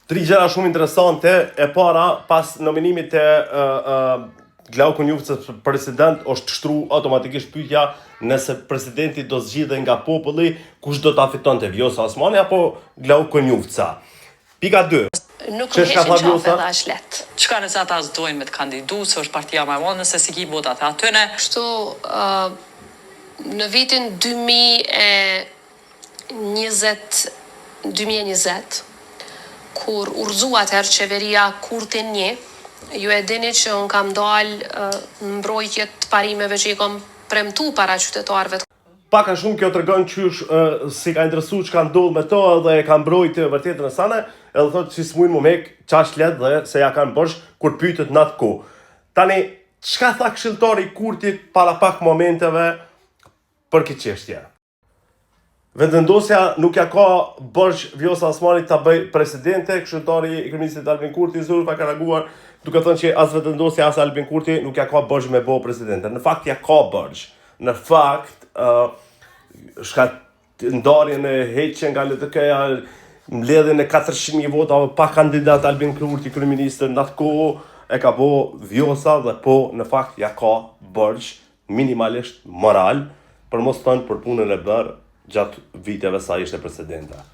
Tri gjëra shumë interesante. E para, pas nominimit të Glauku Njufcës për president, është shtru automatikisht pyetja nëse presidenti do zgjidhej nga populli, kush do ta fitonte, Vjosa Osmani apo Glauku Njufca. Pika 2. Nuk më heshin qafe dhe është letë. Qka nëse ata zdojnë me të kandidu, se është partia më e madhe, nëse si ki votat e atyne? Kështu, në vitin 2020, kur urzuat herë qeveria Kurtin 1, ju e dini që unë kam dalë në mbrojtjet parimeve që i kom premtu para qytetarëve. Pak a shumë kjo tregon qysh si ka interesu që ka ndodhë me to dhe e ka mbrojtë vërtetën e sane, edhe thotë që s'mujnë mu mek qash let dhe se ja kanë bësh kur pyetët në atë kohë. Tani, çka tha këshilltari Kurtit para pak momenteve për këtë çështje? Vendendosja nuk ja ka bërsh Vjosa Osmani ta bëj presidente, këshilltari i kryeministit Albin Kurti zor ka reaguar duke thënë që as vendendosja as Albin Kurti nuk ja ka bërsh me bë presidente. Në fakt ja ka bërsh. Në fakt ndarjen e heqjen nga LTK-ja, mbledhjen e 400.000 votave pa kandidat Albin Kurti kryeministër në atë kohë e ka bë Vjosa dhe po në fakt ja ka bërsh minimalisht moral për mos thënë për punën e bërë gjatë viteve sa ishte presidente.